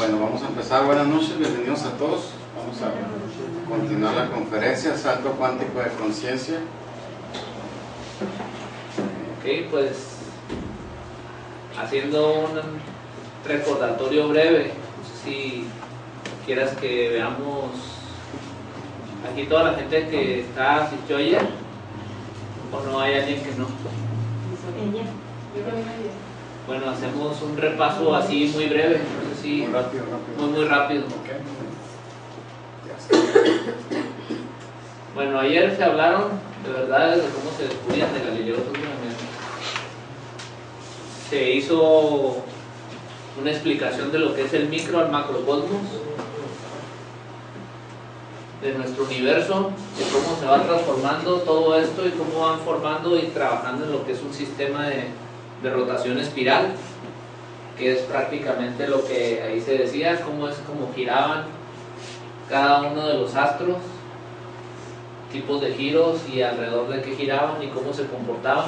Bueno, vamos a empezar. Buenas noches, bienvenidos a todos. Vamos a continuar la conferencia Salto Cuántico de Conciencia. Ok, pues haciendo un recordatorio breve, no sé si quieras que veamos aquí toda la gente que asistió ayer, o no hay alguien que no. Bueno, hacemos un repaso así muy breve, no sé si Muy rápido. muy rápido. Okay. Bueno, ayer se hablaron de verdad de cómo se descubrían de Galileo. Se hizo una explicación de lo que es el micro al macrocosmos, de nuestro universo, de cómo se va transformando todo esto y cómo van formando y trabajando en lo que es un sistema de rotación espiral, que es prácticamente lo que ahí se decía, cómo es como giraban cada uno de los astros, tipos de giros y alrededor de qué giraban y cómo se comportaban.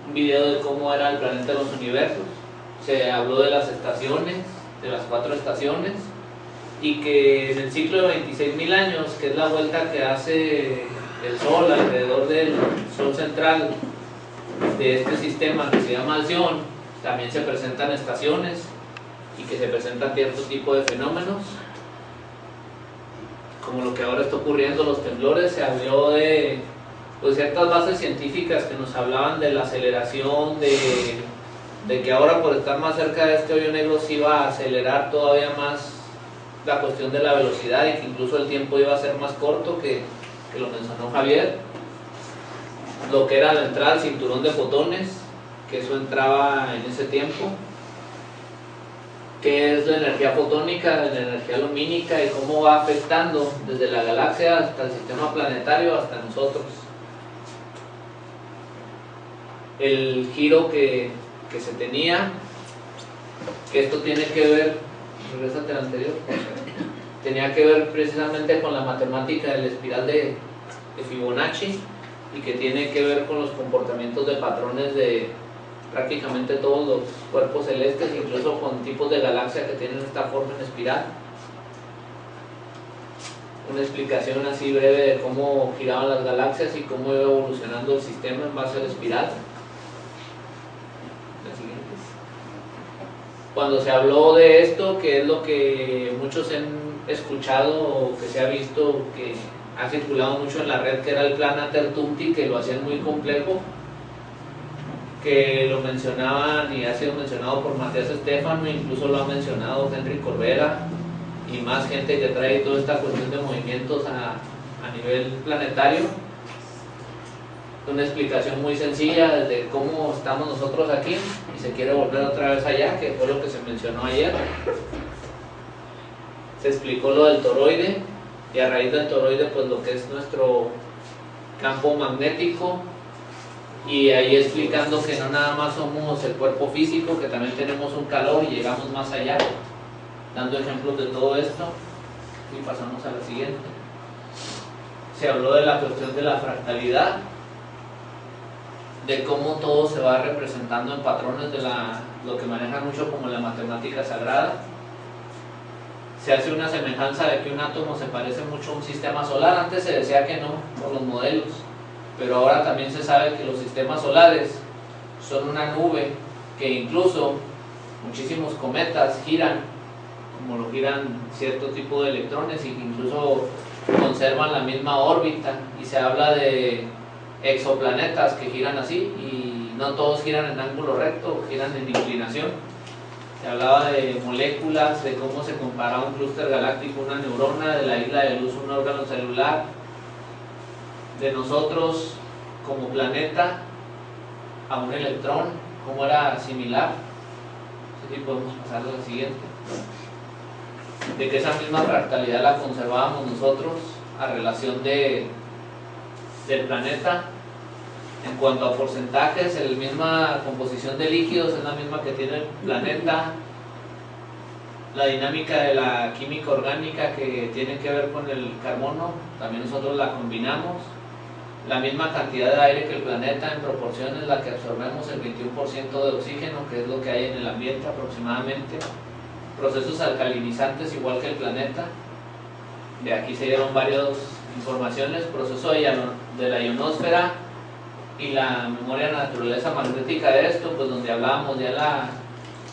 Un video de cómo era el planeta de los universos. Se habló de las estaciones, de las 4 estaciones, y que en el ciclo de 26.000 años, que es la vuelta que hace el Sol alrededor del Sol central de este sistema que se llama Alción, también se presentan estaciones y que se presentan cierto tipo de fenómenos, como lo que ahora está ocurriendo, los temblores. Se habló de ciertas bases científicas que nos hablaban de la aceleración, de que ahora por estar más cerca de este hoyo negro se iba a acelerar todavía más la cuestión de la velocidad y que incluso el tiempo iba a ser más corto, que lo mencionó Javier. Lo que era la entrada al cinturón de fotones, que eso entraba en ese tiempo, qué es la energía fotónica, la energía lumínica y cómo va afectando desde la galaxia hasta el sistema planetario hasta nosotros. El giro que se tenía, que esto tiene que ver, regresate al anterior, tenía que ver precisamente con la matemática del espiral de Fibonacci, y que tiene que ver con los comportamientos de patrones de prácticamente todos los cuerpos celestes, incluso con tipos de galaxia que tienen esta forma en espiral. Una explicación así breve de cómo giraban las galaxias y cómo iba evolucionando el sistema en base a la espiral. La siguiente. Cuando se habló de esto, que es lo que muchos han escuchado o que se ha visto, que ha circulado mucho en la red, que era el plan Ater-Tumti, que lo hacían muy complejo, que lo mencionaban y ha sido mencionado por Matías Estefano, incluso lo ha mencionado Henry Corbera y más gente que trae toda esta cuestión de movimientos a nivel planetario. Una explicación muy sencilla de cómo estamos nosotros aquí y se quiere volver otra vez allá, que fue lo que se mencionó ayer. Se explicó lo del toroide, y a raíz del toroide pues lo que es nuestro campo magnético, y ahí explicando que no nada más somos el cuerpo físico, que también tenemos un calor y llegamos más allá, dando ejemplos de todo esto. Y pasamos a la siguiente. Se habló de la cuestión de la fractalidad, de cómo todo se va representando en patrones de lo que manejan mucho como la matemática sagrada. Se hace una semejanza de que un átomo se parece mucho a un sistema solar. Antes se decía que no, por los modelos, pero ahora también se sabe que los sistemas solares son una nube, que incluso muchísimos cometas giran, como lo giran cierto tipo de electrones, y que incluso conservan la misma órbita, y se habla de exoplanetas que giran así, y no todos giran en ángulo recto, giran en inclinación. Se hablaba de moléculas, de cómo se comparaba un clúster galáctico, una neurona, de la isla de luz, un órgano celular, de nosotros como planeta a un electrón, cómo era similar. Así podemos pasar a la siguiente. De que esa misma fractalidad la conservábamos nosotros a relación del planeta. En cuanto a porcentajes, la misma composición de líquidos es la misma que tiene el planeta. La dinámica de la química orgánica, que tiene que ver con el carbono, también nosotros la combinamos. la misma cantidad de aire que el planeta, en proporción es la que absorbemos el 21% de oxígeno, que es lo que hay en el ambiente aproximadamente. Procesos alcalinizantes igual que el planeta. De aquí se dieron varias informaciones, proceso de la ionosfera y la memoria de la naturaleza magnética de esto, pues donde hablábamos ya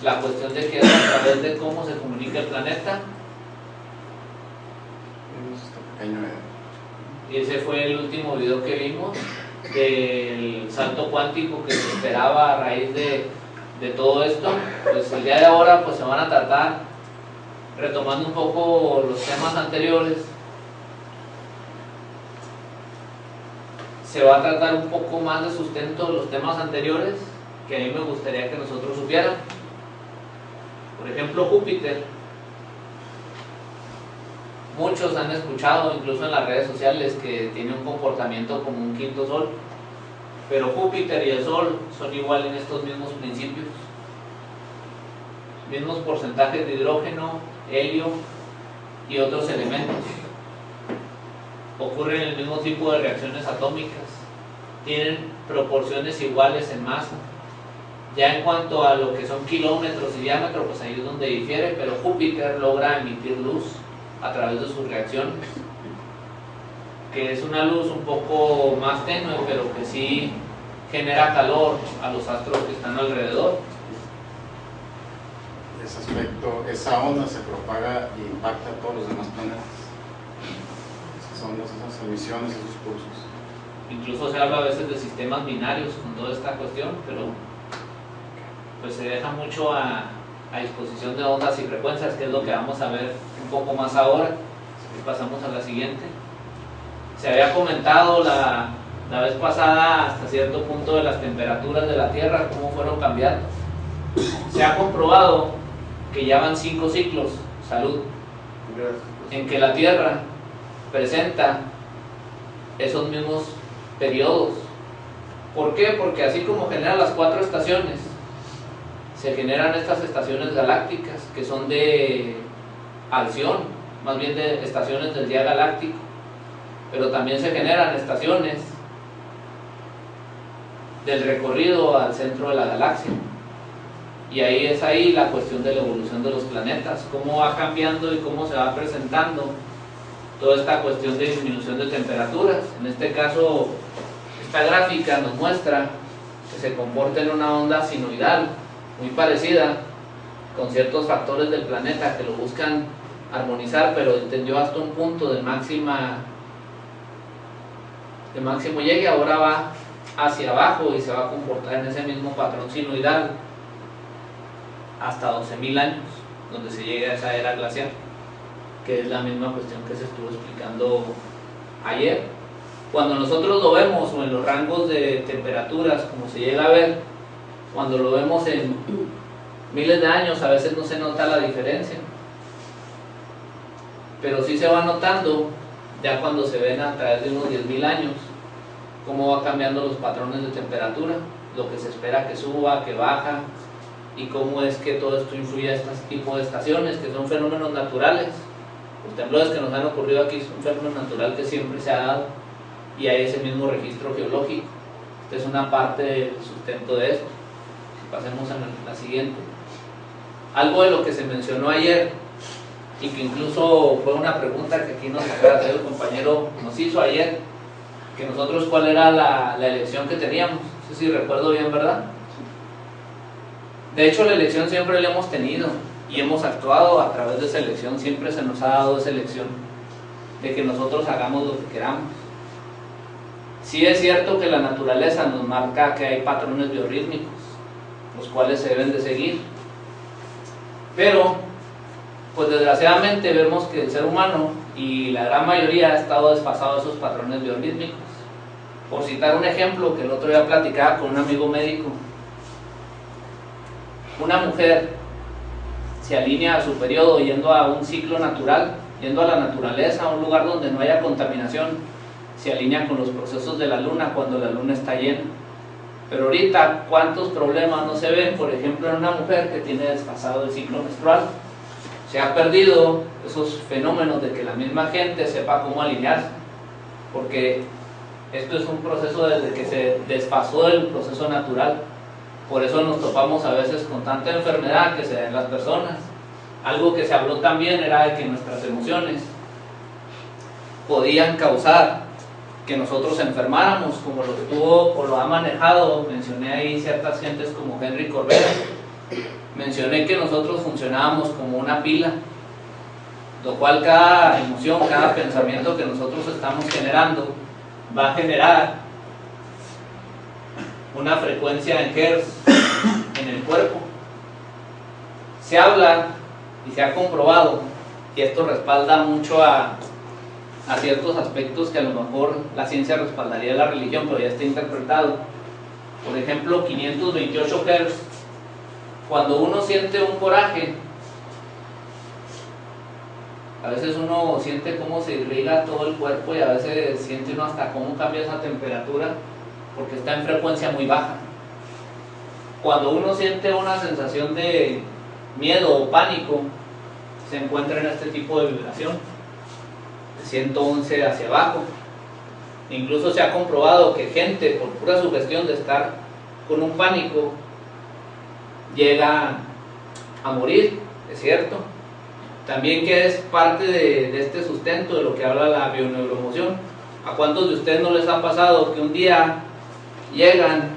la cuestión de que es a través de cómo se comunica el planeta. Y ese fue el último video que vimos del salto cuántico que se esperaba a raíz de todo esto. Pues el día de ahora pues se van a tratar, retomando un poco los temas anteriores, se va a tratar un poco más de sustento de los temas anteriores que a mí me gustaría que nosotros supiéramos. Por ejemplo, Júpiter. Muchos han escuchado, incluso en las redes sociales, que tiene un comportamiento como un quinto sol, pero Júpiter y el Sol son igual en estos mismos principios, mismos porcentajes de hidrógeno, helio y otros elementos. Ocurren el mismo tipo de reacciones atómicas, tienen proporciones iguales en masa. Ya en cuanto a lo que son kilómetros y diámetro, pues ahí es donde difiere, pero Júpiter logra emitir luz a través de sus reacciones, que es una luz un poco más tenue, pero que sí genera calor a los astros que están alrededor. Ese aspecto, esa onda se propaga y impacta a todos los demás planetas. Esas ondas, esas emisiones, esos pulsos. Incluso se habla a veces de sistemas binarios con toda esta cuestión, pero pues se deja mucho a disposición de ondas y frecuencias, que es lo que vamos a ver un poco más ahora. Y pasamos a la siguiente. Se había comentado la vez pasada hasta cierto punto de las temperaturas de la Tierra, cómo fueron cambiando. Se ha comprobado que ya van 5 ciclos, salud, en que la Tierra presenta esos mismos periodos. ¿Por qué? Porque así como genera las 4 estaciones, se generan estas estaciones galácticas que son de alción, más bien de estaciones del día galáctico, pero también se generan estaciones del recorrido al centro de la galaxia. Y ahí es la cuestión de la evolución de los planetas, cómo va cambiando y cómo se va presentando toda esta cuestión de disminución de temperaturas. En este caso, esta gráfica nos muestra que se comporta en una onda sinoidal muy parecida, con ciertos factores del planeta que lo buscan armonizar, pero entendió hasta un punto de máximo llegue. Ahora va hacia abajo y se va a comportar en ese mismo patrón sinoidal hasta 12.000 años, donde se llegue a esa era glacial, que es la misma cuestión que se estuvo explicando ayer. Cuando nosotros lo vemos, o en los rangos de temperaturas, como se llega a ver, cuando lo vemos en miles de años, a veces no se nota la diferencia, pero sí se va notando ya cuando se ven a través de unos 10.000 años cómo va cambiando los patrones de temperatura, lo que se espera que suba, que baja, y cómo es que todo esto influye a este tipo de estaciones, que son fenómenos naturales. Los temblores que nos han ocurrido aquí son un fenómeno natural que siempre se ha dado, y hay ese mismo registro geológico. Esta es una parte del sustento de esto. Pasemos a la siguiente. Algo de lo que se mencionó ayer, y que incluso fue una pregunta que aquí el compañero nos hizo ayer, que nosotros cuál era la elección que teníamos. No sé si recuerdo bien, ¿verdad? De hecho, la elección siempre la hemos tenido y hemos actuado a través de esa elección. Siempre se nos ha dado esa elección de que nosotros hagamos lo que queramos. Sí es cierto que la naturaleza nos marca que hay patrones biorrítmicos, los cuales se deben de seguir, pero pues desgraciadamente vemos que el ser humano y la gran mayoría ha estado desfasado de esos patrones biorrítmicos. Por citar un ejemplo que el otro día platicaba con un amigo médico, una mujer se alinea a su periodo yendo a un ciclo natural, yendo a la naturaleza, a un lugar donde no haya contaminación, se alinea con los procesos de la luna cuando la luna está llena. Pero ahorita, ¿cuántos problemas no se ven? Por ejemplo, en una mujer que tiene desfasado el ciclo menstrual. Se ha perdido esos fenómenos de que la misma gente sepa cómo alinearse, porque Esto es un proceso desde que se desfasó del proceso natural. Por eso nos topamos a veces con tanta enfermedad que se da en las personas. Algo que se habló también era de que nuestras emociones podían causar que nosotros enfermáramos, como lo tuvo o lo ha manejado. Mencioné ahí ciertas gentes como Henry Corbera. Mencioné que nosotros funcionábamos como una pila, lo cual cada emoción, cada pensamiento que nosotros estamos generando va a generar una frecuencia en hertz en el cuerpo. Se habla y se ha comprobado, y esto respalda mucho a ciertos aspectos que a lo mejor la ciencia respaldaría la religión, pero ya está interpretado. Por ejemplo, 528 hertz. Cuando uno siente un coraje, a veces uno siente cómo se irriga todo el cuerpo, y a veces siente uno hasta cómo cambia esa temperatura, porque está en frecuencia muy baja. Cuando uno siente una sensación de miedo o pánico, se encuentra en este tipo de vibración, de 111 hacia abajo. Incluso se ha comprobado que gente, por pura sugestión de estar con un pánico, llega a morir, es cierto. También que es parte de este sustento de lo que habla la bioneuroemoción. ¿A cuántos de ustedes no les ha pasado que un día llegan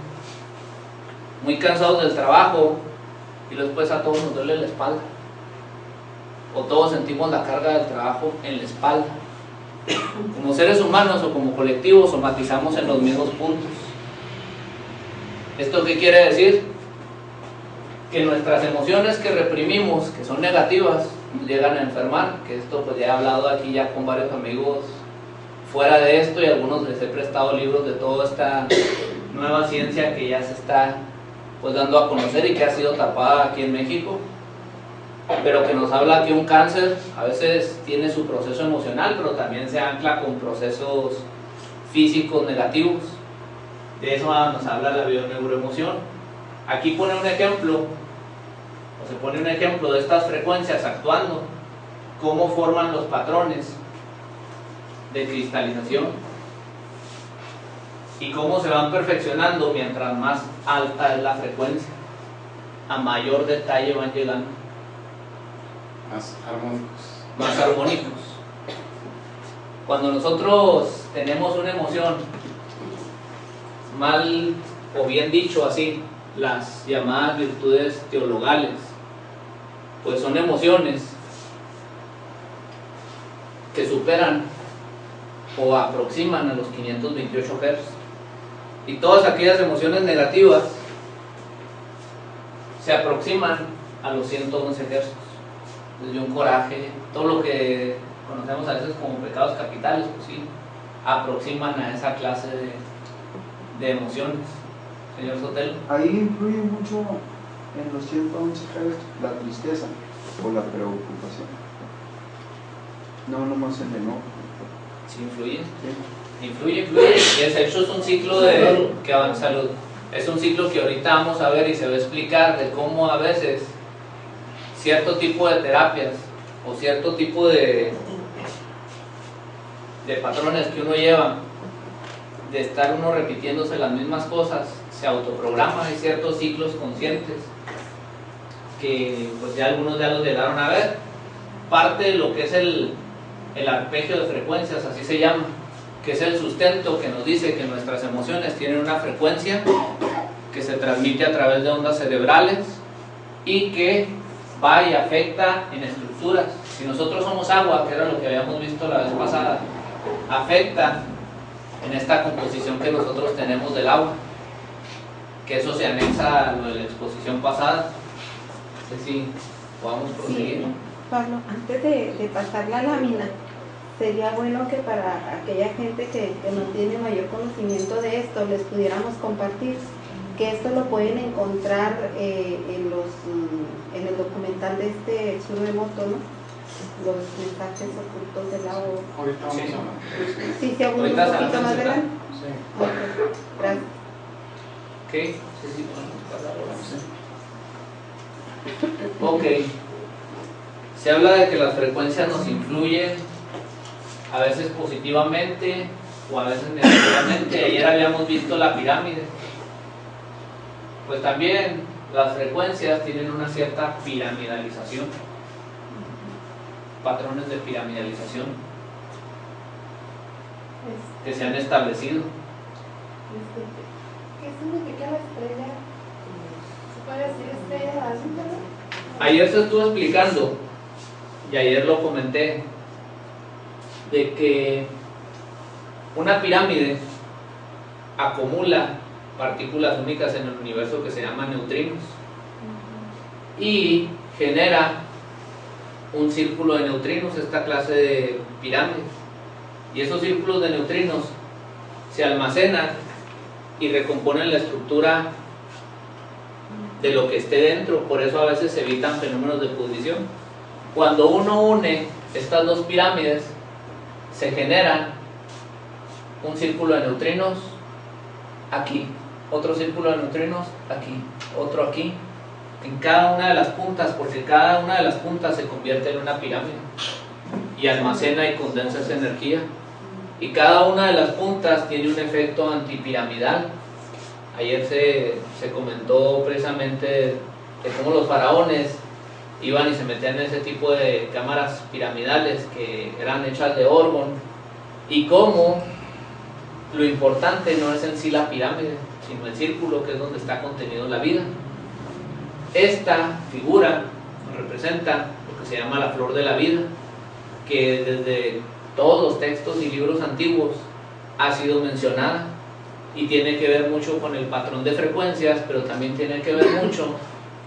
muy cansados del trabajo y después a todos nos duele la espalda? O todos sentimos la carga del trabajo en la espalda. Como seres humanos o como colectivos somatizamos en los mismos puntos. ¿Esto qué quiere decir? Que nuestras emociones que reprimimos, que son negativas, nos llegan a enfermar. Que esto pues ya he hablado aquí ya con varios amigos fuera de esto, y a algunos les he prestado libros de toda esta nueva ciencia que ya se está pues dando a conocer y que ha sido tapada aquí en México, pero que nos habla que un cáncer a veces tiene su proceso emocional, pero también se ancla con procesos físicos negativos. De eso nos habla la bioneuroemoción. Aquí pone un ejemplo, o se pone un ejemplo de estas frecuencias actuando, cómo forman los patrones de cristalización y cómo se van perfeccionando mientras más alta es la frecuencia, a mayor detalle van llegando. Más armónicos. Más armónicos. Cuando nosotros tenemos una emoción, mal o bien dicho así, las llamadas virtudes teologales, pues son emociones que superan o aproximan a los 528 Hz. Y todas aquellas emociones negativas se aproximan a los 111 Hz. Desde un coraje, todo lo que conocemos a veces como pecados capitales, pues sí, aproximan a esa clase de emociones. Señor Sotelo. Ahí influye mucho en los 111 Hz la tristeza o la preocupación. No nomás el enojo. Sí, influye. Sí. Influye. Y de hecho es un ciclo que avanza. Salud. Es un ciclo que ahorita vamos a ver y se va a explicar de cómo a veces cierto tipo de terapias o cierto tipo de patrones que uno lleva, de estar uno repitiéndose las mismas cosas, se autoprograma. Hay ciertos ciclos conscientes que pues ya algunos ya los llegaron a ver. Parte de lo que es el arpegio de frecuencias, así se llama, que es el sustento que nos dice que nuestras emociones tienen una frecuencia que se transmite a través de ondas cerebrales y que va y afecta en estructuras. Si nosotros somos agua, que era lo que habíamos visto la vez pasada, afecta en esta composición que nosotros tenemos del agua, que eso se anexa a lo de la exposición pasada. No sé si podamos proseguir. Sí, Pablo, antes de pasar la lámina, sería bueno que para aquella gente que no tiene mayor conocimiento de esto, les pudiéramos compartir que esto lo pueden encontrar en el documental de este Tsuno Emoto, ¿no? Los mensajes ocultos del agua. Ahorita vamos a hablar. Sí, se aburre un Ahorita poquito más adelante. Sí. Ok, gracias. Ok, sí, podemos pasar ahora. Ok. Se habla de que las frecuencias nos influyen, a veces positivamente o a veces negativamente. Ayer habíamos visto la pirámide. Pues también las frecuencias tienen una cierta piramidalización, patrones de piramidalización que se han establecido. ¿Qué significa la estrella? ¿Se puede decir estrella de David, verdad? Ayer se estuvo explicando, y ayer lo comenté, de que una pirámide acumula partículas únicas en el universo que se llaman neutrinos y genera un círculo de neutrinos, esta clase de pirámides, y esos círculos de neutrinos se almacenan y recomponen la estructura de lo que esté dentro. Por eso a veces se evitan fenómenos de pudrición. Cuando uno une estas dos pirámides, se genera un círculo de neutrinos aquí, otro círculo de neutrinos aquí, otro aquí, en cada una de las puntas, porque cada una de las puntas se convierte en una pirámide y almacena y condensa esa energía, y cada una de las puntas tiene un efecto antipiramidal. Ayer se comentó precisamente de cómo los faraones iban y se metían en ese tipo de cámaras piramidales que eran hechas de orgón, y cómo lo importante no es en sí la pirámide, sino el círculo, que es donde está contenido la vida. Esta figura nos representa lo que se llama la flor de la vida, que desde todos los textos y libros antiguos ha sido mencionada, y tiene que ver mucho con el patrón de frecuencias, pero también tiene que ver mucho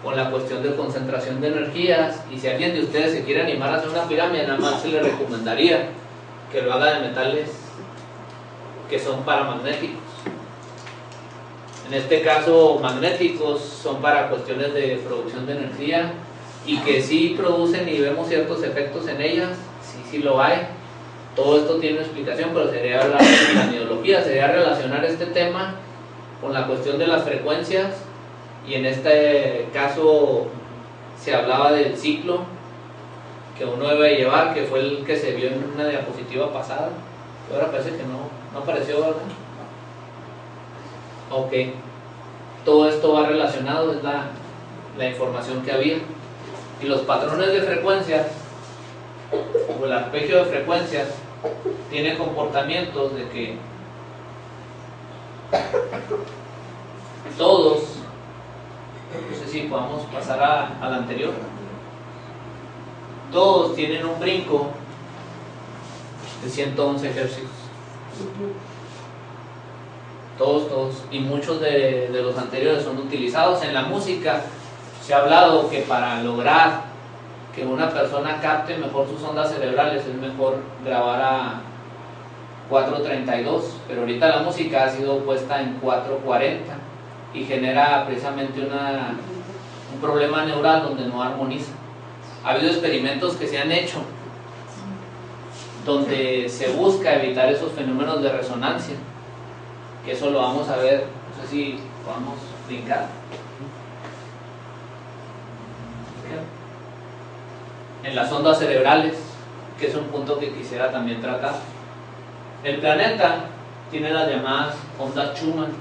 con la cuestión de concentración de energías. Y si alguien de ustedes se quiere animar a hacer una pirámide, nada más se le recomendaría que lo haga de metales que son paramagnéticos. En este caso, magnéticos son para cuestiones de producción de energía, y que sí producen y vemos ciertos efectos en ellas, sí lo hay. Todo esto tiene una explicación, pero sería hablar de piramidología, sería relacionar este tema con la cuestión de las frecuencias, y en este caso se hablaba del ciclo que uno debe llevar, que fue el que se vio en una diapositiva pasada. Ahora parece que no apareció, ¿verdad? Ok, todo esto va relacionado, es la información que había. Y los patrones de frecuencias, o el arpegio de frecuencias, tiene comportamientos de que todos, no sé si podamos pasar al anterior, todos tienen un brinco de 111 Hz. Todos, y muchos de los anteriores son utilizados en la música. Se ha hablado que para lograr que una persona capte mejor sus ondas cerebrales es mejor grabar a 432, pero ahorita la música ha sido puesta en 440 y genera precisamente un problema neural donde no armoniza. Ha habido experimentos que se han hecho donde se busca evitar esos fenómenos de resonancia, que eso lo vamos a ver, no sé si podamos brincar. En las ondas cerebrales, que es un punto que quisiera también tratar. El planeta tiene las llamadas ondas Schumann,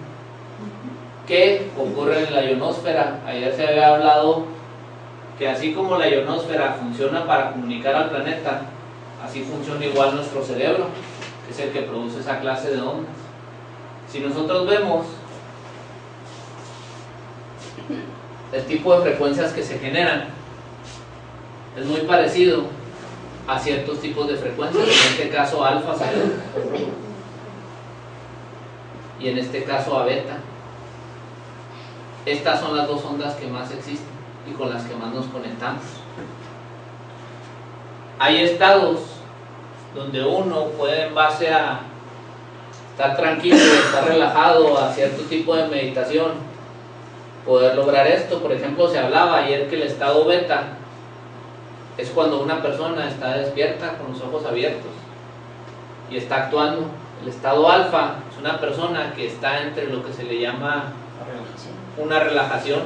que ocurren en la ionosfera. Ayer se había hablado que así como la ionosfera funciona para comunicar al planeta, así funciona igual nuestro cerebro, que es el que produce esa clase de ondas. Si nosotros vemos el tipo de frecuencias que se generan, es muy parecido a ciertos tipos de frecuencias, en este caso alfa y en este caso a beta. Estas son las dos ondas que más existen y con las que más nos conectamos. Hay estados donde uno puede, en base a estar tranquilo, estar relajado, a cierto tipo de meditación, poder lograr esto. Por ejemplo, se hablaba ayer que el estado beta es cuando una persona está despierta con los ojos abiertos y está actuando. El estado alfa es una persona que está entre lo que se le llama una relajación,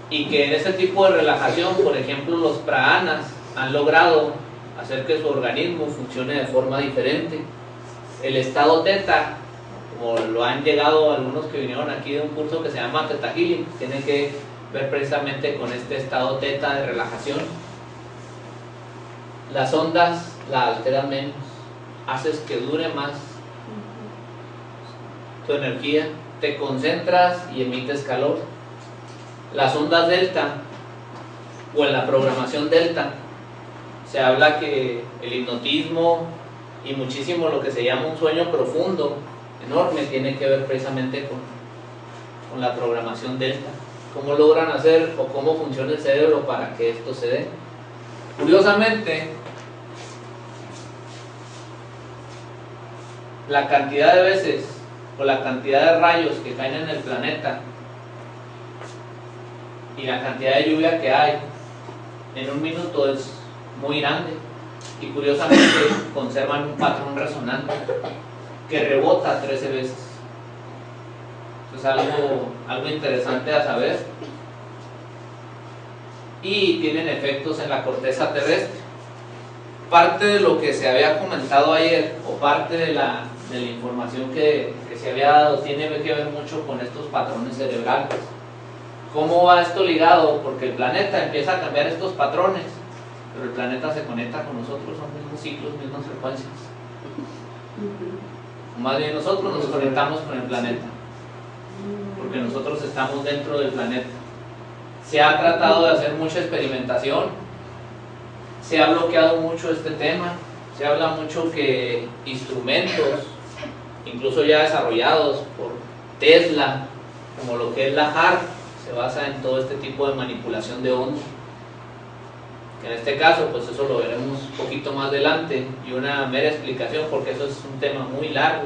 y que en ese tipo de relajación, por ejemplo, los pranas han logrado hacer que su organismo funcione de forma diferente. el estado teta, como lo han llegado algunos que vinieron aquí de un curso que se llama Theta Healing, tiene que ver precisamente con este estado teta de relajación. Las ondas la alteran menos, haces que dure más tu energía, te concentras y emites calor. Las ondas delta, o en la programación delta, se habla que el hipnotismo y muchísimo lo que se llama un sueño profundo, enorme, tiene que ver precisamente con la programación delta. Cómo logran hacer o cómo funciona el cerebro para que esto se dé. Curiosamente, la cantidad de veces o la cantidad de rayos que caen en el planeta y la cantidad de lluvia que hay en un minuto es muy grande, y curiosamente conservan un patrón resonante que rebota 13 veces. Eso es algo interesante a saber, y tienen efectos en la corteza terrestre. Parte de lo que se había comentado ayer, o parte de la información que se había dado, tiene que ver mucho con estos patrones cerebrales. ¿Cómo va esto ligado? Porque el planeta empieza a cambiar estos patrones, pero el planeta se conecta con nosotros, son mismos ciclos, mismas frecuencias. O más bien nosotros nos conectamos con el planeta, porque nosotros estamos dentro del planeta. Se ha tratado de hacer mucha experimentación, se ha bloqueado mucho este tema, se habla mucho que instrumentos, incluso ya desarrollados por Tesla, como lo que es la HARP, se basa en todo este tipo de manipulación de ondas. Que en este caso, pues eso lo veremos un poquito más adelante, y una mera explicación, porque eso es un tema muy largo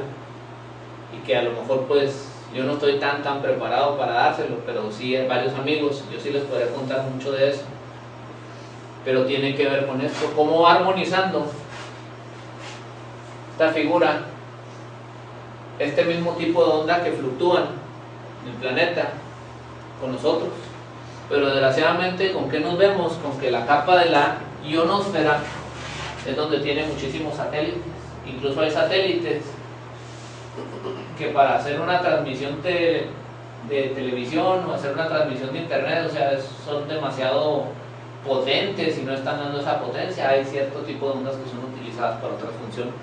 y que a lo mejor pues yo no estoy tan preparado para dárselo, pero sí hay varios amigos, yo sí les podría contar mucho de eso, pero tiene que ver con esto, cómo va armonizando esta figura, este mismo tipo de onda que fluctúan en el planeta con nosotros. Pero desgraciadamente, ¿con qué nos vemos? Con que la capa de la ionosfera es donde tiene muchísimos satélites. Incluso hay satélites que para hacer una transmisión de televisión o hacer una transmisión de internet, o sea, son demasiado potentes y no están dando esa potencia. Hay cierto tipo de ondas que son utilizadas para otras funciones.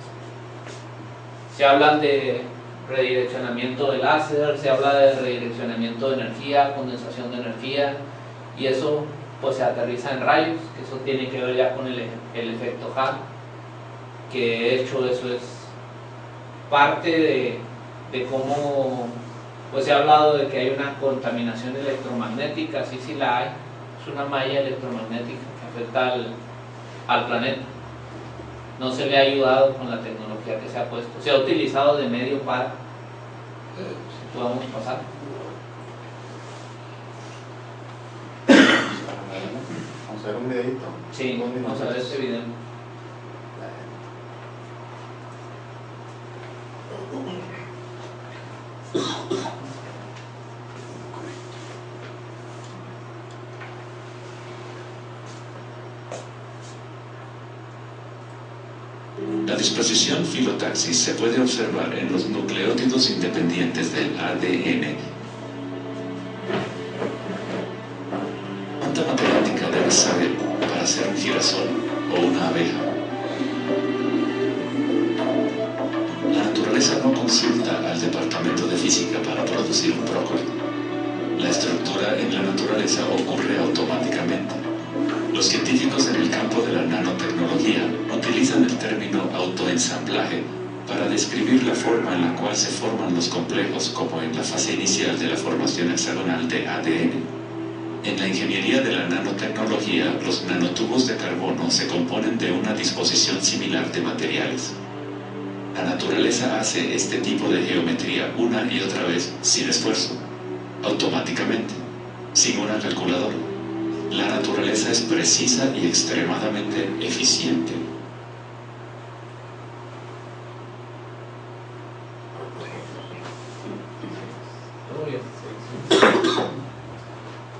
Se hablan de redireccionamiento de láser, se habla de redireccionamiento de energía, condensación de energía, y eso pues se aterriza en rayos, que eso tiene que ver ya con el efecto Hall, que de hecho eso es parte de cómo pues se ha hablado de que hay una contaminación electromagnética. Sí la hay, es una malla electromagnética que afecta al planeta. No se le ha ayudado con la tecnología que se ha puesto, se ha utilizado de medio para, si podamos pasar. Vamos a ver un videito. Sí, vamos a ver este video. La disposición filotaxis se puede observar en los nucleótidos independientes del ADN. ¿Cuánta matemática debes saber para ser un girasol o una abeja? La naturaleza no consulta al departamento de física para producir un brócoli. La estructura en la naturaleza ocurre automáticamente. Los científicos en el campo de la nanotecnología utilizan el término autoensamblaje para describir la forma en la cual se forman los complejos, como en la fase inicial de la formación hexagonal de ADN. En la ingeniería de la nanotecnología, los nanotubos de carbono se componen de una disposición similar de materiales. La naturaleza hace este tipo de geometría una y otra vez sin esfuerzo, automáticamente, sin una calculadora. La naturaleza es precisa y extremadamente eficiente.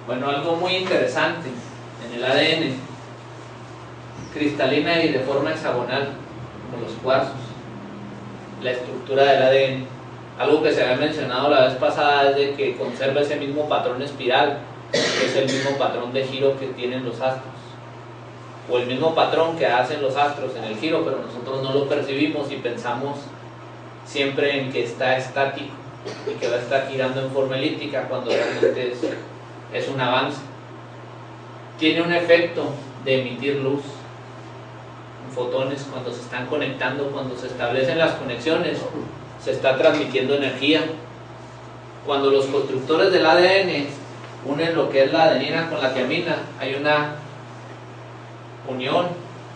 Bueno, algo muy interesante en el ADN, cristalina y de forma hexagonal, como los cuarzos. la estructura del ADN. Algo que se había mencionado la vez pasada es de que conserva ese mismo patrón espiral, que es el mismo patrón de giro que tienen los astros, o el mismo patrón que hacen los astros en el giro, pero nosotros no lo percibimos y pensamos siempre en que está estático y que va a estar girando en forma elíptica, cuando realmente es un avance. Tiene un efecto de emitir luz, fotones, cuando se están conectando, cuando se establecen las conexiones, se está transmitiendo energía. Cuando los constructores del ADN unen lo que es la adenina con la tiamina, hay una unión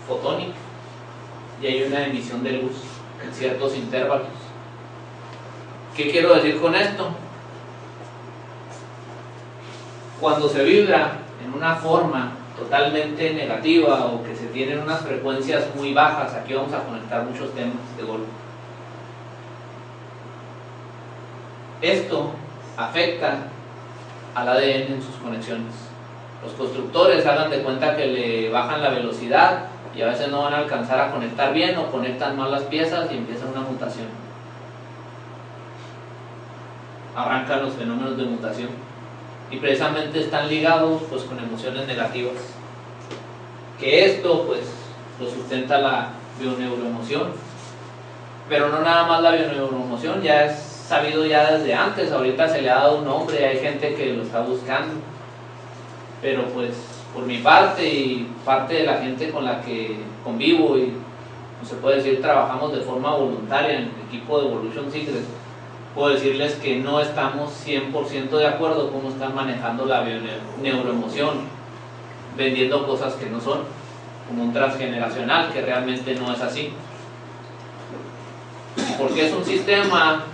fotónica y hay una emisión de luz en ciertos intervalos. ¿Qué quiero decir con esto? Cuando se vibra en una forma totalmente negativa o que se tienen unas frecuencias muy bajas, aquí vamos a conectar muchos temas de golpe. Esto afecta al ADN en sus conexiones. Los constructores hagan de cuenta que le bajan la velocidad y a veces no van a alcanzar a conectar bien o conectan mal las piezas y empieza una mutación. Arrancan los fenómenos de mutación y precisamente están ligados pues con emociones negativas, que esto pues lo sustenta la bioneuroemoción, pero no nada más la bioneuroemoción, ya es sabido ya desde antes, ahorita se le ha dado un nombre, hay gente que lo está buscando, pero pues por mi parte y parte de la gente con la que convivo y no se puede decir trabajamos de forma voluntaria en el equipo de Evolution Secret, puedo decirles que no estamos 100% de acuerdo con cómo están manejando la bioneuroemoción, vendiendo cosas que no son, como un transgeneracional, que realmente no es así. Porque es un sistema,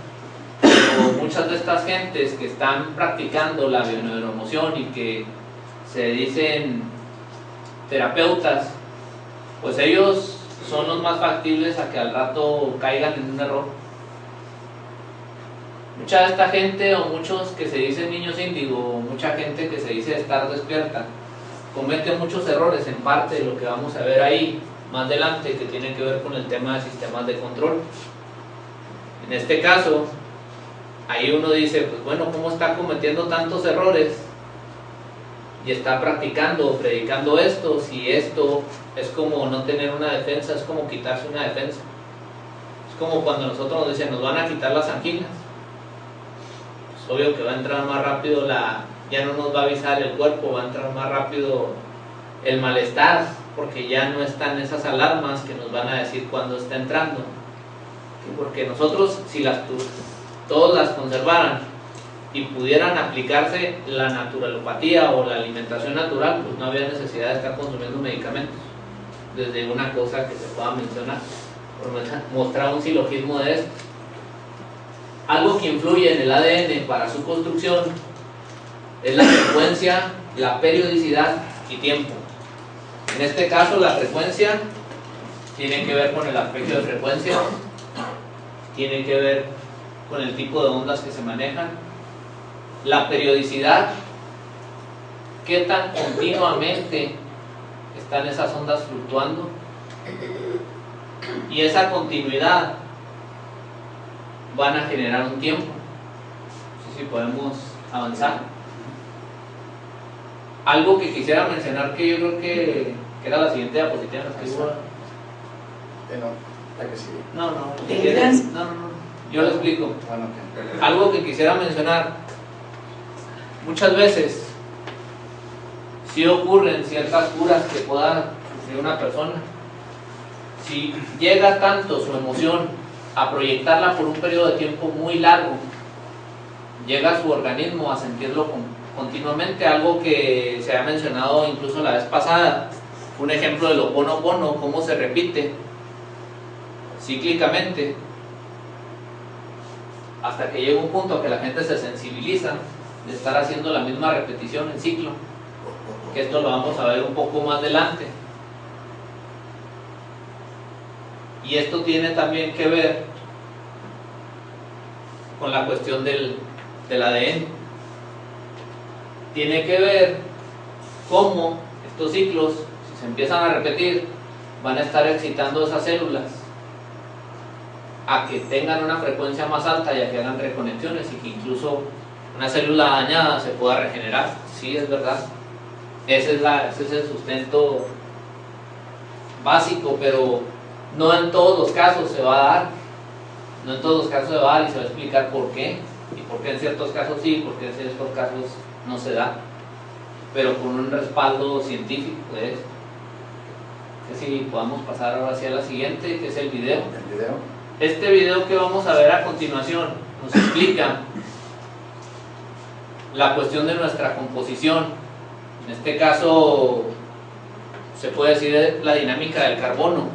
o muchas de estas gentes que están practicando la bioneuroemoción y que se dicen terapeutas, pues ellos son los más factibles a que al rato caigan en un error. Mucha de esta gente, o muchos que se dicen niños índigo, o mucha gente que se dice estar despierta, comete muchos errores, en parte de lo que vamos a ver ahí más adelante, que tiene que ver con el tema de sistemas de control. En este caso, ahí uno dice, pues bueno, ¿cómo está cometiendo tantos errores y está practicando o predicando esto? Si esto es como no tener una defensa, es como quitarse una defensa. Es como cuando nosotros nos dicen, nos van a quitar las anginas. Pues obvio que va a entrar más rápido ya no nos va a avisar el cuerpo, va a entrar más rápido el malestar, porque ya no están esas alarmas que nos van a decir cuando está entrando. Porque nosotros, si todos las conservaran y pudieran aplicarse la naturalopatía o la alimentación natural, pues no había necesidad de estar consumiendo medicamentos. Desde una cosa que se pueda mencionar, por mostrar un silogismo de esto. Algo que influye en el ADN para su construcción es la frecuencia, la periodicidad y tiempo. En este caso, la frecuencia tiene que ver con el aspecto de frecuencia, tiene que ver con el tipo de ondas que se manejan. La periodicidad, qué tan continuamente están esas ondas fluctuando, y esa continuidad van a generar un tiempo. No sé si podemos avanzar. Algo que quisiera mencionar, que yo creo que era la siguiente diapositiva. No, yo lo explico. Bueno, okay. Algo que quisiera mencionar, muchas veces sí ocurren ciertas curas que pueda sufrir una persona. Si llega tanto su emoción a proyectarla por un periodo de tiempo muy largo, llega su organismo a sentirlo continuamente. Algo que se ha mencionado incluso la vez pasada, un ejemplo del Ho'oponopono, cómo se repite cíclicamente hasta que llega un punto que la gente se sensibiliza de estar haciendo la misma repetición en ciclo, que esto lo vamos a ver un poco más adelante. Y esto tiene también que ver con la cuestión del ADN. Tiene que ver cómo estos ciclos, si se empiezan a repetir, van a estar excitando esas células a que tengan una frecuencia más alta y a que hagan reconexiones y que incluso una célula dañada se pueda regenerar. Sí, es verdad. Ese es el sustento básico, pero no en todos los casos se va a dar. No en todos los casos se va a dar y se va a explicar por qué. Y por qué en ciertos casos sí, y por qué en ciertos casos no se da. Pero con un respaldo científico de esto. Que si podamos pasar ahora hacia la siguiente, que es el video. El video. Este video que vamos a ver a continuación nos explica la cuestión de nuestra composición. En este caso se puede decir la dinámica del carbono,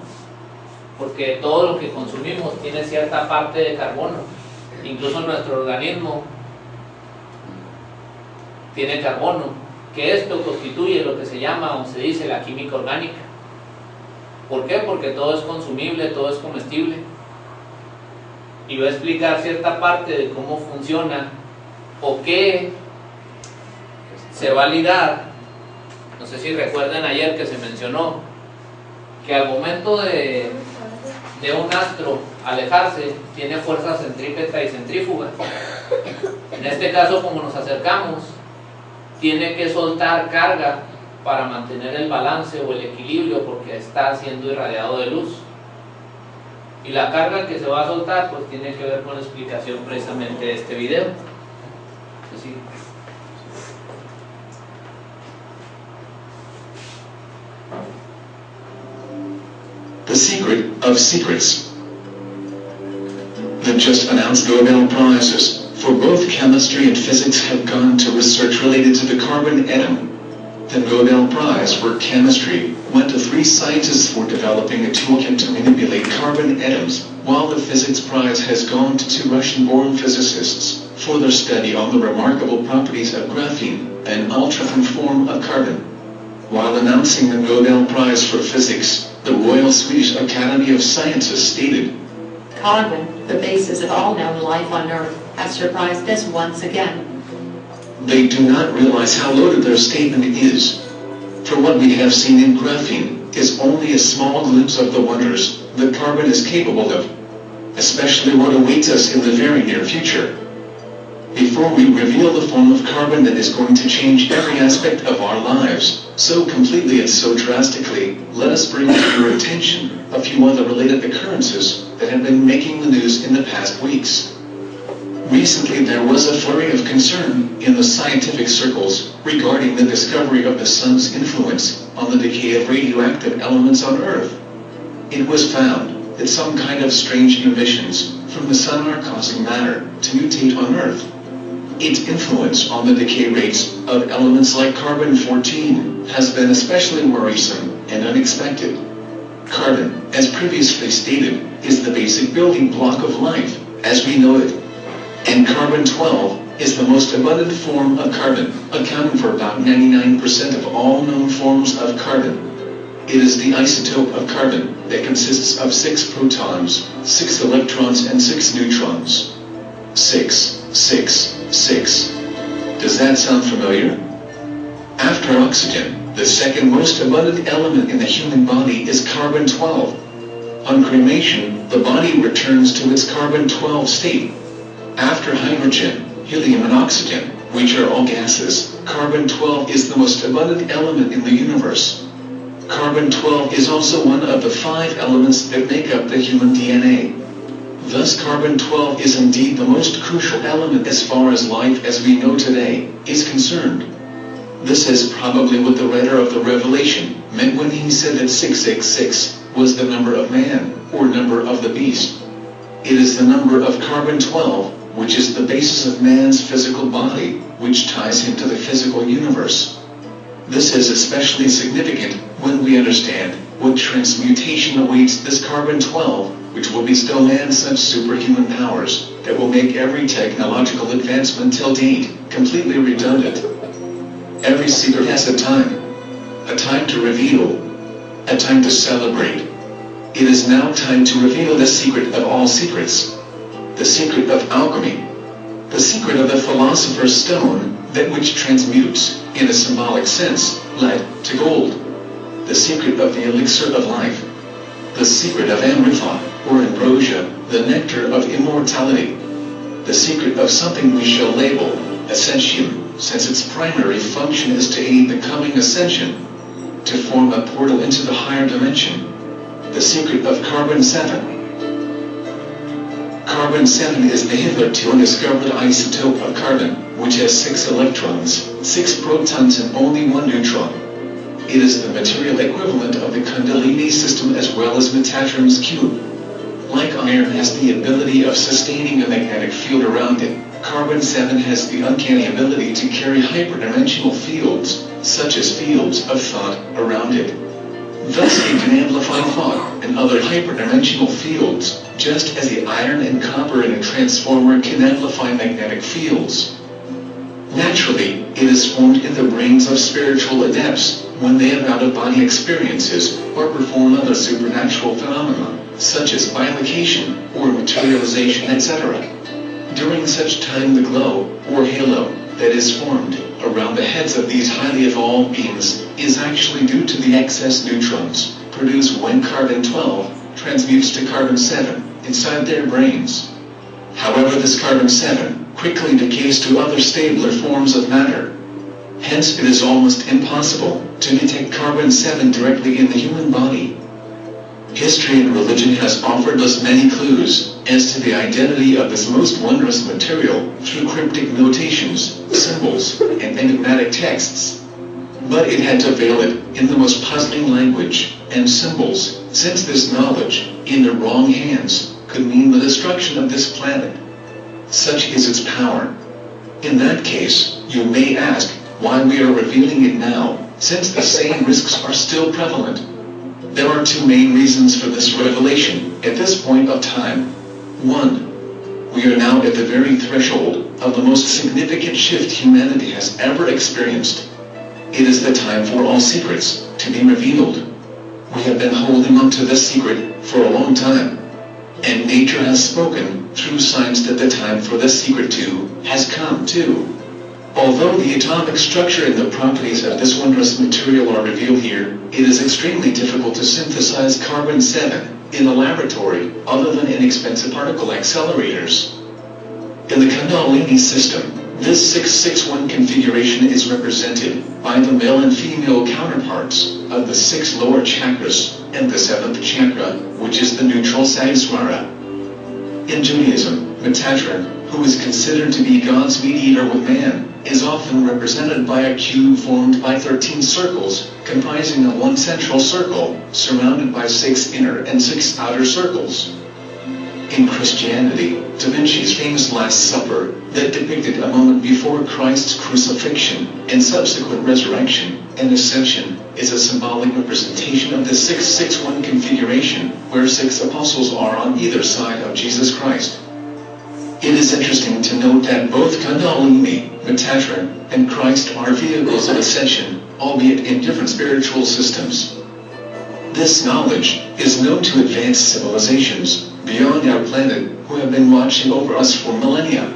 porque todo lo que consumimos tiene cierta parte de carbono. Incluso nuestro organismo tiene carbono, que esto constituye lo que se llama o se dice la química orgánica. ¿Por qué? Porque todo es consumible, todo es comestible. Y voy a explicar cierta parte de cómo funciona o qué se va a ligar. No sé si recuerdan ayer que se mencionó que al momento de un astro alejarse tiene fuerza centrípeta y centrífuga. En este caso, como nos acercamos, tiene que soltar carga para mantener el balance o el equilibrio porque está siendo irradiado de luz. Y la carga que se va a soltar pues tiene que ver con la explicación precisamente de este video. Así. The secret of secrets. The just announced Nobel Prizes for both chemistry and physics have gone to research related to the carbon atom. The Nobel Prize for Chemistry went to 3 scientists for developing a toolkit to manipulate carbon atoms, while the Physics Prize has gone to 2 Russian-born physicists for their study on the remarkable properties of graphene, an ultra-thin form of carbon. While announcing the Nobel Prize for Physics, the Royal Swedish Academy of Sciences stated, "Carbon, the basis of all known life on Earth, has surprised us once again." They do not realize how loaded their statement is. For what we have seen in graphene is only a small glimpse of the wonders that carbon is capable of, especially what awaits us in the very near future. Before we reveal the form of carbon that is going to change every aspect of our lives, so completely and so drastically, let us bring to your attention a few other related occurrences that have been making the news in the past weeks. Recently there was a flurry of concern in the scientific circles regarding the discovery of the sun's influence on the decay of radioactive elements on Earth. It was found that some kind of strange emissions from the sun are causing matter to mutate on Earth. Its influence on the decay rates of elements like carbon-14 has been especially worrisome and unexpected. Carbon, as previously stated, is the basic building block of life, as we know it. And carbon-12 is the most abundant form of carbon, accounting for about 99% of all known forms of carbon. It is the isotope of carbon that consists of 6 protons, 6 electrons and 6 neutrons. 6, 6, 6. Does that sound familiar? After oxygen, the second most abundant element in the human body is carbon-12. On cremation, the body returns to its carbon-12 state. After hydrogen, helium and oxygen, which are all gases, carbon-12 is the most abundant element in the universe. Carbon-12 is also one of the 5 elements that make up the human DNA. Thus carbon-12 is indeed the most crucial element as far as life as we know today is concerned. This is probably what the writer of the Revelation meant when he said that 666 was the number of man, or number of the beast. It is the number of carbon-12, which is the basis of man's physical body, which ties him to the physical universe. This is especially significant when we understand what transmutation awaits this carbon-12, which will bestow man such superhuman powers that will make every technological advancement till date completely redundant. Every secret has a time to reveal, a time to celebrate. It is now time to reveal the secret of all secrets, the secret of alchemy, the secret of the philosopher's stone, that which transmutes, in a symbolic sense, lead to gold, the secret of the elixir of life, the secret of Amrita, or ambrosia, the nectar of immortality, the secret of something we shall label ascension, since its primary function is to aid the coming ascension, to form a portal into the higher dimension, the secret of carbon-7. Carbon-7 is the hitherto undiscovered isotope of carbon, which has 6 electrons, 6 protons and only 1 neutron. It is the material equivalent of the Kundalini system as well as Metatron's cube. Like iron has the ability of sustaining a magnetic field around it, carbon-7 has the uncanny ability to carry hyperdimensional fields, such as fields of thought, around it. Thus it can amplify thought and other hyperdimensional fields, just as the iron and copper in a transformer can amplify magnetic fields. Naturally, it is formed in the brains of spiritual adepts when they have out-of-body experiences or perform other supernatural phenomena, such as bilocation or materialization, etc. During such time the glow, or halo, that is formed around the heads of these highly evolved beings is actually due to the excess neutrons produced when carbon-12 transmutes to carbon-7 inside their brains. However, this carbon-7 quickly decays to other stabler forms of matter. Hence, it is almost impossible to detect carbon-7 directly in the human body. History and religion has offered us many clues as to the identity of this most wondrous material through cryptic notations, symbols, and enigmatic texts. But it had to veil it in the most puzzling language and symbols, since this knowledge, in the wrong hands, could mean the destruction of this planet. Such is its power. In that case, you may ask why we are revealing it now, since the same risks are still prevalent. There are 2 main reasons for this revelation at this point of time. 1. We are now at the very threshold of the most significant shift humanity has ever experienced. It is the time for all secrets to be revealed. We have been holding on to this secret for a long time, and nature has spoken through signs that the time for the secret too has come too. Although the atomic structure and the properties of this wondrous material are revealed here, it is extremely difficult to synthesize carbon-7 in a laboratory other than inexpensive particle accelerators. In the Kundalini system, this 661 configuration is represented by the male and female counterparts of the 6 lower chakras and the 7th chakra, which is the neutral Sahasrara. In Judaism, Metatron, who is considered to be God's mediator with man, is often represented by a cube formed by 13 circles, comprising of 1 central circle, surrounded by 6 inner and 6 outer circles. In Christianity, Da Vinci's famous Last Supper, that depicted a moment before Christ's crucifixion and subsequent resurrection and ascension, is a symbolic representation of the 661 configuration, where 6 apostles are on either side of Jesus Christ. It is interesting to note that both Kundalini, Metatron, and Christ are vehicles of ascension, albeit in different spiritual systems. This knowledge is known to advanced civilizations beyond our planet who have been watching over us for millennia.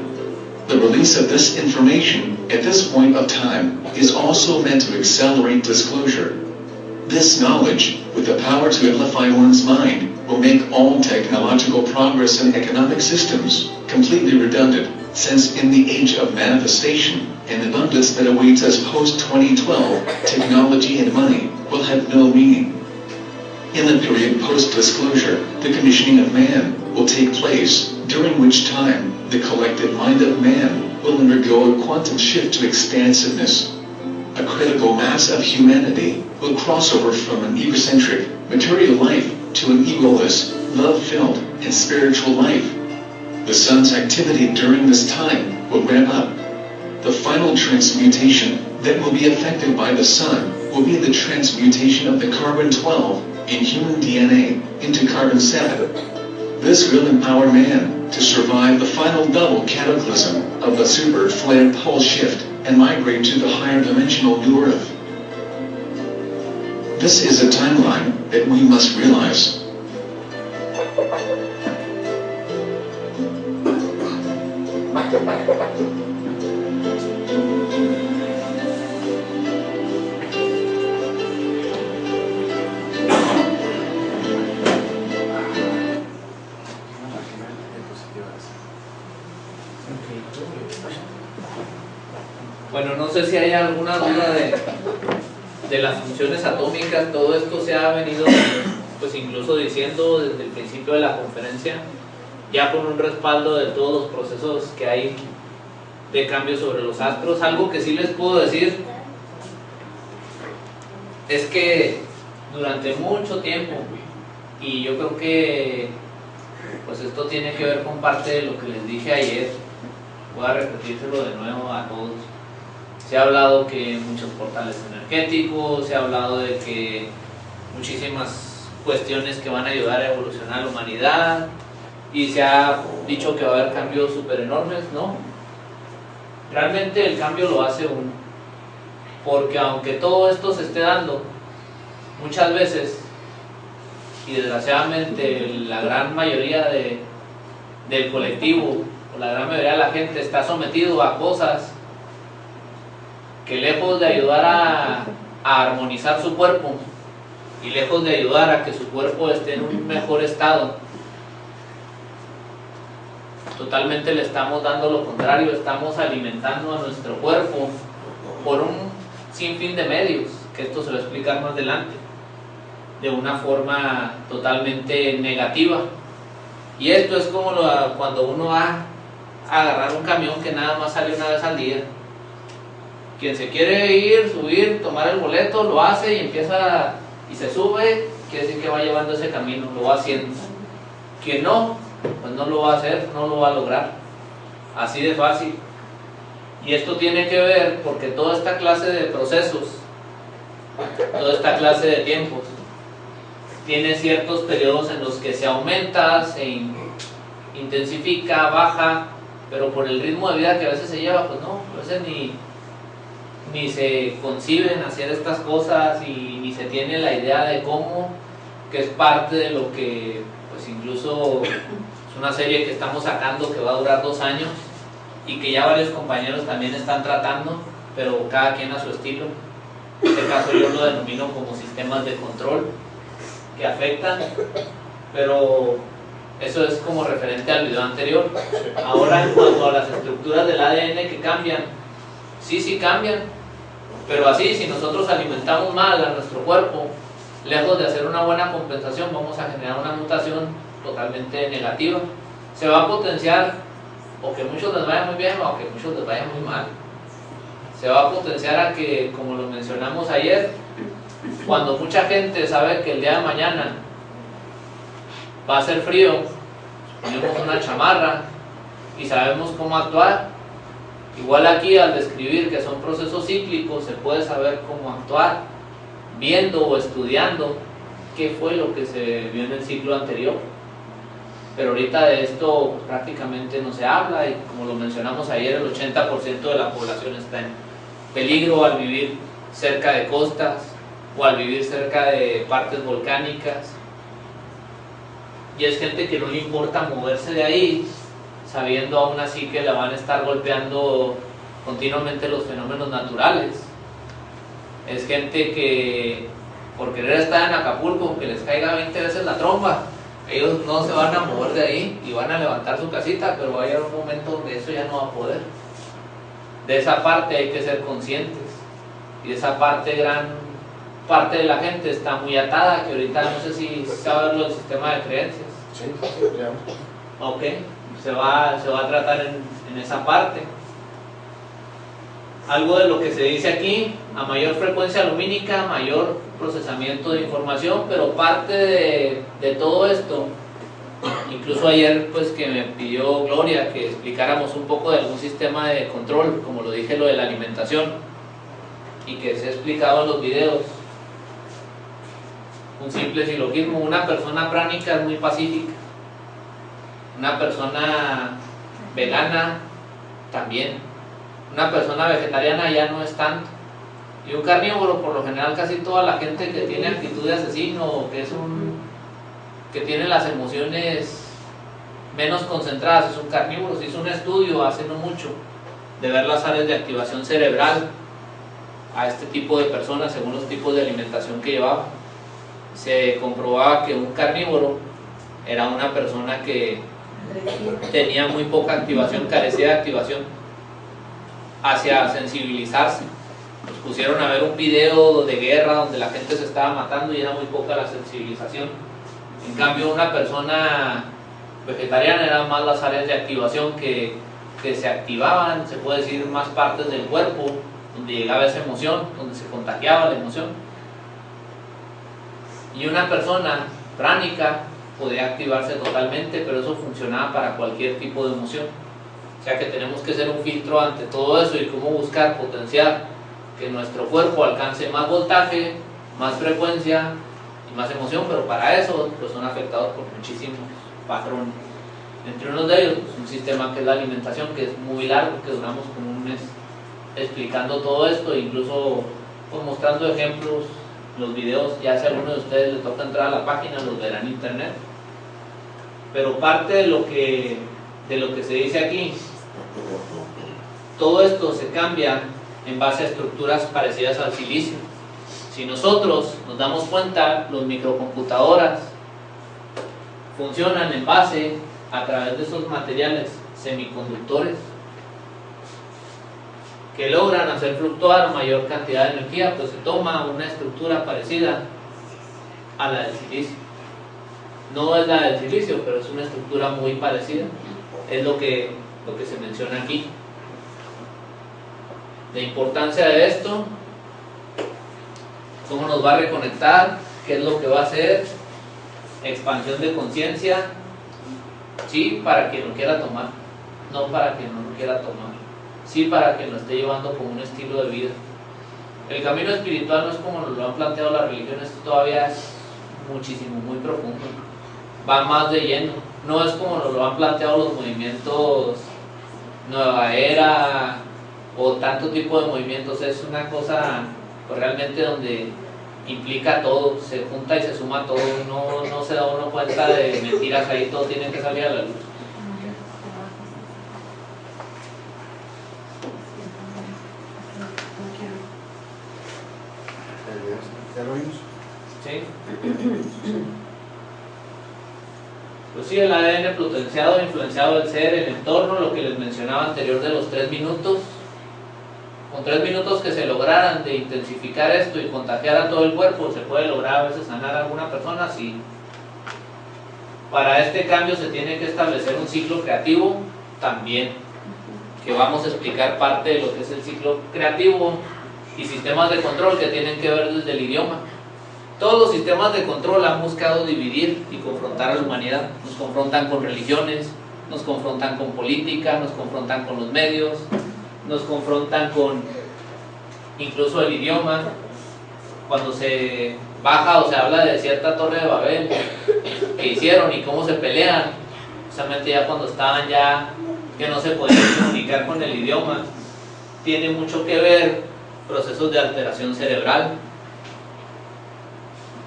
The release of this information at this point of time is also meant to accelerate disclosure. This knowledge, with the power to amplify one's mind, will make all technological progress in economic systems completely redundant, since in the age of manifestation and abundance that awaits us post-2012, technology and money will have no meaning. In the period post-disclosure, the conditioning of man will take place, during which time the collective mind of man will undergo a quantum shift to expansiveness. A critical mass of humanity will cross over from an egocentric, material life to an egoless, love-filled, and spiritual life. The sun's activity during this time will ramp up. The final transmutation that will be affected by the sun will be the transmutation of the carbon-12 in human DNA into carbon-7. This will empower man to survive the final double cataclysm of the super flare pole shift and migrate to the higher dimensional New Earth. This is a timeline that we must realize. sé si hay alguna duda de las funciones atómicas. Todo esto se ha venido pues incluso diciendo desde el principio de la conferencia, ya con un respaldo de todos los procesos que hay de cambio sobre los astros. Algo que sí les puedo decir es que durante mucho tiempo, y yo creo que pues esto tiene que ver con parte de lo que les dije ayer, voy a repetírselo de nuevo a todos. Se ha hablado que muchos portales energéticos, se ha hablado de que muchísimas cuestiones que van a ayudar a evolucionar a la humanidad, y se ha dicho que va a haber cambios súper enormes. No, realmente el cambio lo hace uno, porque aunque todo esto se esté dando, muchas veces, y desgraciadamente la gran mayoría del colectivo, o la gran mayoría de la gente está sometido a cosas que lejos de ayudar a armonizar su cuerpo, y lejos de ayudar a que su cuerpo esté en un mejor estado, totalmente le estamos dando lo contrario. Estamos alimentando a nuestro cuerpo por un sinfín de medios, que esto se va a explicar más adelante, de una forma totalmente negativa. Y esto es como cuando uno va a agarrar un camión que nada más sale una vez al día. Quien se quiere ir, subir, tomar el boleto, lo hace y empieza y se sube, quiere decir que va llevando ese camino, lo va haciendo. Quien no, pues no lo va a hacer, no lo va a lograr. Así de fácil. Y esto tiene que ver porque toda esta clase de procesos, toda esta clase de tiempos, tiene ciertos periodos en los que se aumenta, se intensifica, baja, pero por el ritmo de vida que a veces se lleva, pues no, a veces ni se conciben hacer estas cosas, y ni se tiene la idea de cómo, que es parte de lo que, pues incluso es una serie que estamos sacando que va a durar 2 años, y que ya varios compañeros también están tratando, pero cada quien a su estilo. En este caso yo lo denomino como sistemas de control que afectan, pero eso es como referente al video anterior. Ahora, en cuanto a las estructuras del ADN que cambian, sí cambian, pero así, si nosotros alimentamos mal a nuestro cuerpo, lejos de hacer una buena compensación, vamos a generar una mutación totalmente negativa. Se va a potenciar, o que muchos les vaya muy bien, o que muchos les vaya muy mal. Se va a potenciar a que, como lo mencionamos ayer, cuando mucha gente sabe que el día de mañana va a ser frío, ponemos una chamarra y sabemos cómo actuar. Igual aquí, al describir que son procesos cíclicos, se puede saber cómo actuar viendo o estudiando qué fue lo que se vio en el ciclo anterior. Pero ahorita de esto pues, prácticamente no se habla, y como lo mencionamos ayer, el 80% de la población está en peligro al vivir cerca de costas o al vivir cerca de partes volcánicas, y es gente que no le importa moverse de ahí, sabiendo aún así que la van a estar golpeando continuamente los fenómenos naturales. Es gente que por querer estar en Acapulco, aunque les caiga 20 veces la tromba, ellos no se van a mover de ahí y van a levantar su casita, pero va a llegar un momento donde eso ya no va a poder. De esa parte hay que ser conscientes, y esa parte, gran parte de la gente está muy atada, que ahorita no sé si saben lo del sistema de creencias. Sí, ya. Ok, se va a tratar en esa parte. Algo de lo que se dice aquí: a mayor frecuencia lumínica, mayor procesamiento de información, pero parte de todo esto, incluso ayer pues que me pidió Gloria que explicáramos un poco de algún sistema de control, como lo dije, lo de la alimentación, y que se ha explicado en los videos. Un simple silogismo: una persona pránica es muy pacífica, una persona vegana también, una persona vegetariana ya no es tanto, y un carnívoro, por lo general casi toda la gente que tiene actitud de asesino, o que tiene las emociones menos concentradas, es un carnívoro. Se hizo un estudio hace no mucho de ver las áreas de activación cerebral a este tipo de personas según los tipos de alimentación que llevaba. Se comprobaba que un carnívoro era una persona que tenía muy poca activación, carecía de activación. hacia sensibilizarse. Nos pusieron a ver un video de guerra donde la gente se estaba matando y era muy poca la sensibilización. En cambio, una persona vegetariana eran más las áreas de activación que se activaban, se puede decir, más partes del cuerpo, donde llegaba esa emoción, donde se contagiaba la emoción. Y una persona pránica podía activarse totalmente, pero eso funcionaba para cualquier tipo de emoción. O sea que tenemos que hacer un filtro ante todo eso y cómo buscar potenciar que nuestro cuerpo alcance más voltaje, más frecuencia y más emoción, pero para eso pues son afectados por muchísimos patrones. Entre unos de ellos, pues, un sistema que es la alimentación, que es muy largo, que duramos como un mes explicando todo esto, incluso pues, mostrando ejemplos. Los videos, ya si a alguno de ustedes les toca entrar a la página, los verán en internet. Pero parte de lo que se dice aquí, todo esto se cambia en base a estructuras parecidas al silicio. Si nosotros nos damos cuenta, los microcomputadoras funcionan en base a través de esos materiales semiconductores que logran hacer fluctuar mayor cantidad de energía, pues se toma una estructura parecida a la del silicio. No es la del silicio, pero es una estructura muy parecida. Es lo que se menciona aquí. La importancia de esto, cómo nos va a reconectar, qué es lo que va a hacer, expansión de conciencia, sí, para quien lo quiera tomar, no para quien no lo quiera tomar. Sí, para que lo esté llevando como un estilo de vida. El camino espiritual no es como nos lo han planteado las religiones, todavía es muchísimo, muy profundo. Va más de lleno. No es como nos lo han planteado los movimientos Nueva Era o tanto tipo de movimientos. Es una cosa pues, realmente donde implica todo, se junta y se suma todo. No se da uno cuenta de mentiras ahí, todo tiene que salir a la luz. ¿Ya lo vimos? ¿Sí? Pues sí, el ADN potenciado e influenciado del ser, el entorno, lo que les mencionaba anterior de los 3 minutos. Con 3 minutos que se lograran de intensificar esto y contagiar a todo el cuerpo, se puede lograr a veces sanar a alguna persona. Sí. Para este cambio se tiene que establecer un ciclo creativo también, que vamos a explicar parte de lo que es el ciclo creativo y sistemas de control que tienen que ver desde el idioma. Todos los sistemas de control han buscado dividir y confrontar a la humanidad. Nos confrontan con religiones, nos confrontan con política, nos confrontan con los medios, nos confrontan con incluso el idioma. Cuando se baja o se habla de cierta torre de Babel que hicieron y cómo se pelean, justamente ya cuando estaban ya que no se podían comunicar con el idioma, tiene mucho que ver procesos de alteración cerebral.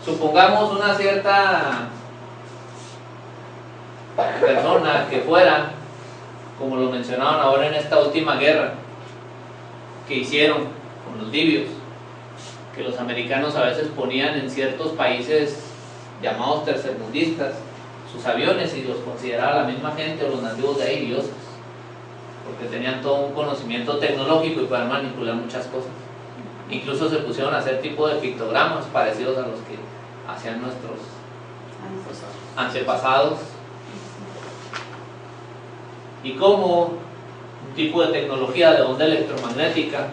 Supongamos una cierta persona que fuera, como lo mencionaban ahora en esta última guerra que hicieron con los libios, que los americanos a veces ponían en ciertos países llamados tercermundistas sus aviones y los consideraba la misma gente o los nativos de ahí dioses, porque tenían todo un conocimiento tecnológico y podían manipular muchas cosas. Incluso se pusieron a hacer tipo de pictogramas parecidos a los que hacían nuestros antepasados. Y cómo un tipo de tecnología de onda electromagnética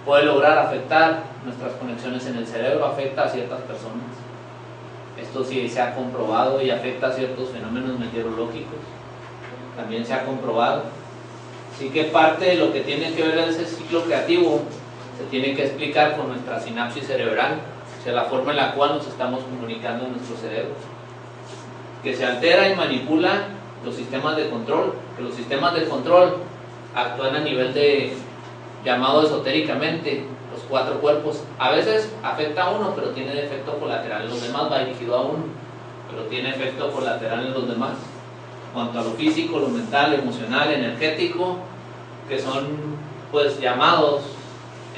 puede lograr afectar nuestras conexiones en el cerebro, afecta a ciertas personas. Esto sí se ha comprobado y afecta a ciertos fenómenos meteorológicos. También se ha comprobado. Así que parte de lo que tiene que ver ese ciclo creativo se tiene que explicar con nuestra sinapsis cerebral, o sea, la forma en la cual nos estamos comunicando en nuestro cerebro, que se altera y manipula los sistemas de control, que los sistemas de control actúan a nivel de, llamado esotéricamente, los 4 cuerpos. A veces afecta a uno, pero tiene efecto colateral en los demás, va dirigido a uno, pero tiene efecto colateral en los demás. En cuanto a lo físico, lo mental, emocional, energético, que son pues llamados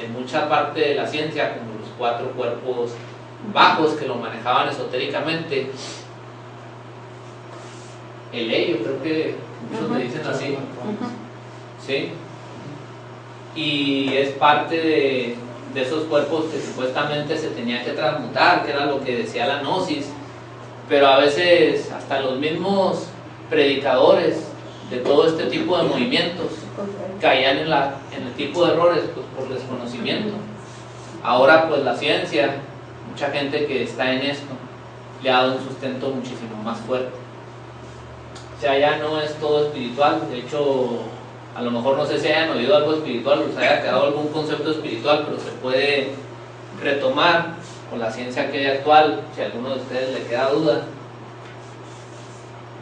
en mucha parte de la ciencia como los 4 cuerpos bajos, que lo manejaban esotéricamente. El ello, creo que muchos me dicen así. ¿Sí? y es parte de esos cuerpos que supuestamente se tenía que transmutar, que era lo que decía la gnosis, pero a veces hasta los mismos predicadores de todo este tipo de movimientos caían en el tipo de errores, pues, por desconocimiento. Ahora pues la ciencia, mucha gente que está en esto, le ha dado un sustento muchísimo más fuerte. O sea, ya no es todo espiritual. De hecho, a lo mejor no sé si hayan oído algo espiritual, o les haya quedado algún concepto espiritual, pero se puede retomar con la ciencia que hay actual, si a alguno de ustedes le queda duda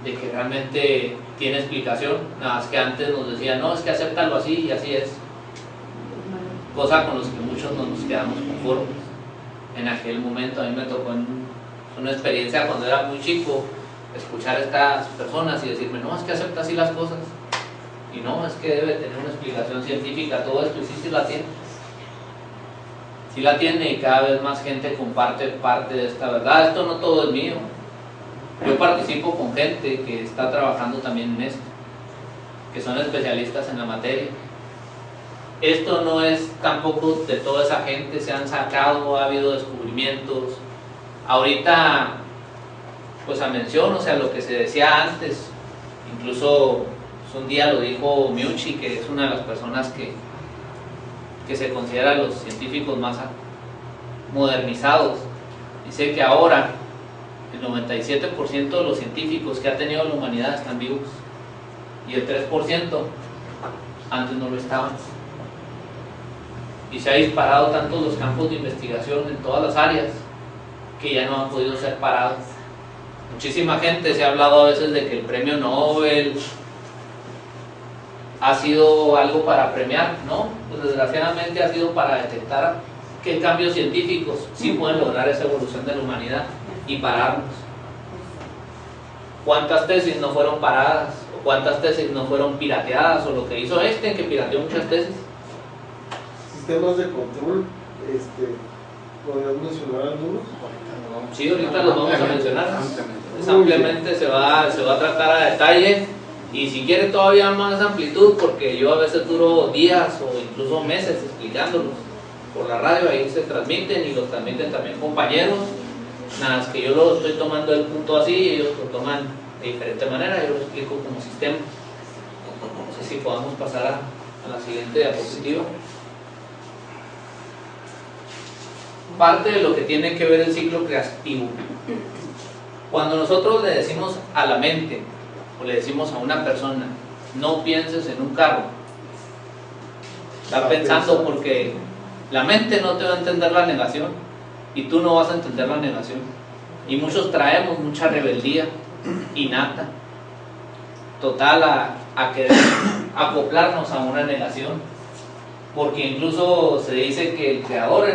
de que realmente tiene explicación. Nada más que antes nos decían, no, es que acéptalo así y así es, cosa con los que muchos no nos quedamos conformes. En aquel momento a mí me tocó una experiencia cuando era muy chico, escuchar a estas personas y decirme, no, es que acepta así las cosas, y no, es que debe tener una explicación científica todo esto, y sí la tiene. Sí la tiene, y cada vez más gente comparte parte de esta verdad. Esto no todo es mío. Yo participo con gente que está trabajando también en esto, que son especialistas en la materia. Esto no es tampoco de toda esa gente, se han sacado, ha habido descubrimientos. Ahorita, pues a mención, o sea, lo que se decía antes, incluso un día lo dijo Meucci, que es una de las personas que se considera los científicos más modernizados. Dice que ahora el 97% de los científicos que ha tenido la humanidad están vivos, y el 3% antes no lo estaban. Y se ha disparado tanto los campos de investigación en todas las áreas que ya no han podido ser parados. Muchísima gente se ha hablado a veces de que el premio Nobel ha sido algo para premiar, ¿no? Pues desgraciadamente ha sido para detectar qué cambios científicos sí pueden lograr esa evolución de la humanidad y pararnos. ¿Cuántas tesis no fueron paradas? ¿O cuántas tesis no fueron pirateadas? O lo que hizo Einstein, que pirateó muchas tesis. Sistemas de control, ¿podrías mencionar algunos? Sí, ahorita los vamos a mencionar. Ampliamente se va a tratar a detalle, y si quiere todavía más amplitud, porque yo a veces duro días o incluso meses explicándolos por la radio. Ahí se transmiten y los transmiten también compañeros. Nada más que yo lo estoy tomando el punto así y ellos lo toman de diferente manera. Yo lo explico como sistema. No sé si podamos pasar a la siguiente diapositiva. Parte de lo que tiene que ver el ciclo creativo. Cuando nosotros le decimos a la mente, o le decimos a una persona, no pienses en un carro, está pensando, porque la mente no te va a entender la negación, y tú no vas a entender la negación. Y muchos traemos mucha rebeldía innata, total, a querer acoplarnos a una negación, porque incluso se dice que el creador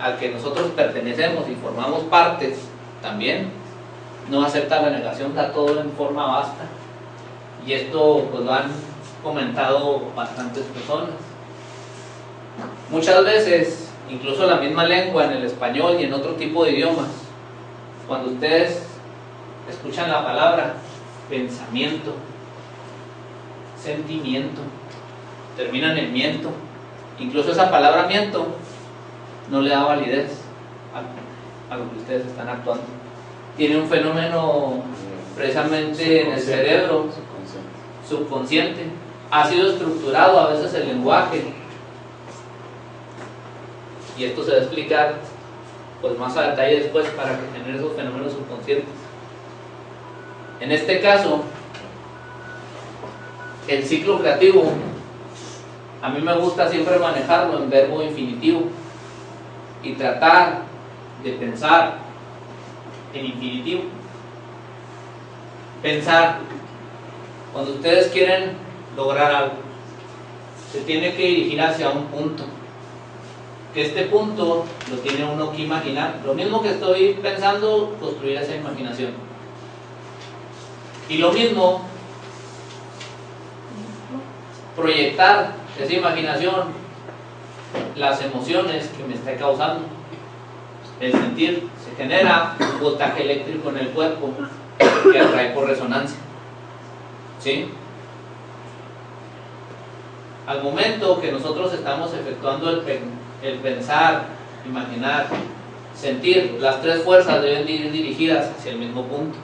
al que nosotros pertenecemos y formamos partes también no acepta la negación, da todo en forma vasta. Y esto pues lo han comentado bastantes personas. Muchas veces, incluso la misma lengua, en el español y en otro tipo de idiomas, cuando ustedes escuchan la palabra pensamiento, sentimiento, terminan en miento, incluso esa palabra miento no le da validez a lo que ustedes están actuando. Tiene un fenómeno precisamente en el cerebro subconsciente. Ha sido estructurado a veces el lenguaje, y esto se va a explicar pues más a detalle después, para que genere esos fenómenos subconscientes. En este caso, el ciclo creativo, a mí me gusta siempre manejarlo en verbo infinitivo y tratar de pensar en infinitivo. Pensar, cuando ustedes quieren lograr algo, se tiene que dirigir hacia un punto, que este punto lo tiene uno que imaginar. Lo mismo que estoy pensando, construir esa imaginación, y lo mismo proyectar esa imaginación, las emociones que me está causando. El sentir, se genera un voltaje eléctrico en el cuerpo que atrae por resonancia, ¿sí? Al momento que nosotros estamos efectuando el pensar, imaginar, sentir, las tres fuerzas deben ir dirigidas hacia el mismo punto.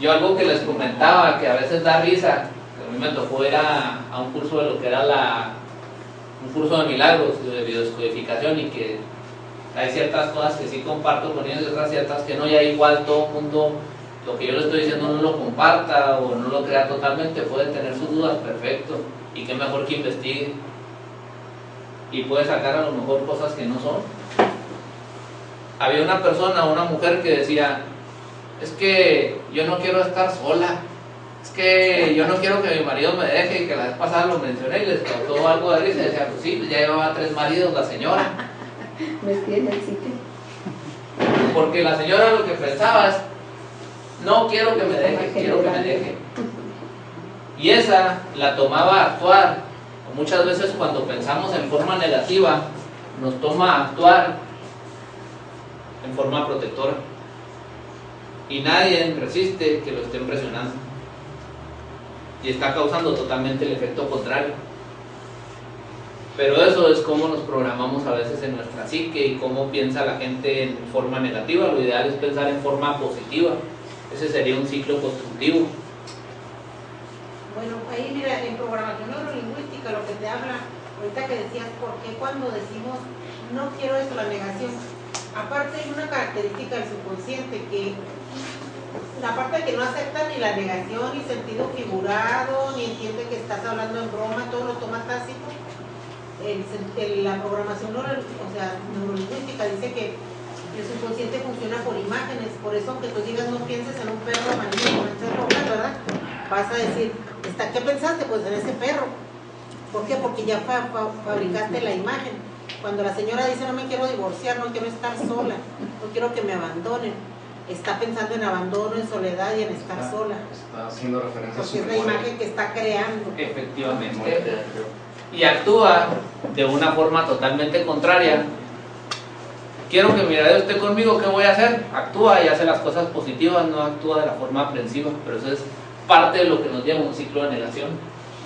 Yo algo que les comentaba, que a veces da risa, que a mí me tocó ir a un curso de lo que era un curso de milagros, de biodescodificación, y que hay ciertas cosas que sí comparto con ellos y otras ciertas que no, ya igual todo el mundo, lo que yo le estoy diciendo no lo comparta o no lo crea totalmente, puede tener sus dudas, perfecto, y qué mejor que investigue, y puede sacar a lo mejor cosas que no son. Había una persona, una mujer que decía, es que yo no quiero estar sola, es que yo no quiero que mi marido me deje, y que la vez pasada lo mencioné y les causó algo de risa, y decía, pues sí, pues ya llevaba 3 maridos la señora. Me tiene el sitio. Porque la señora lo que pensaba es, no quiero que me deje, quiero que me deje. Y esa la tomaba a actuar. Muchas veces cuando pensamos en forma negativa, nos toma a actuar en forma protectora. Y nadie resiste que lo estén presionando. Y está causando totalmente el efecto contrario. Pero eso es cómo nos programamos a veces en nuestra psique y cómo piensa la gente en forma negativa. Lo ideal es pensar en forma positiva. Ese sería un ciclo constructivo. Bueno, ahí mira, en programación neurolingüística lo que te habla, ahorita que decías, ¿por qué cuando decimos no quiero eso, la negación? Aparte hay una característica del subconsciente que la parte que no acepta ni la negación, ni sentido figurado, ni entiende que estás hablando en broma, todo lo toma tácito. La programación neurolingüística dice que el subconsciente funciona por imágenes, por eso aunque tú digas no pienses en un perro amarillo con manchas rojas, ¿verdad? Vas a decir, ¿qué pensaste? Pues en ese perro. ¿Por qué? Porque ya fabricaste la imagen. Cuando la señora dice no me quiero divorciar, no quiero estar sola, no quiero que me abandonen, está pensando en abandono, en soledad y en estar sola. Está haciendo referencia a su porque es la memoria. imagen que está creando. Efectivamente. Y actúa de una forma totalmente contraria. Quiero que mi marido esté conmigo, ¿qué voy a hacer? Actúa y hace las cosas positivas, no actúa de la forma aprensiva, pero eso es parte de lo que nos lleva a un ciclo de negación.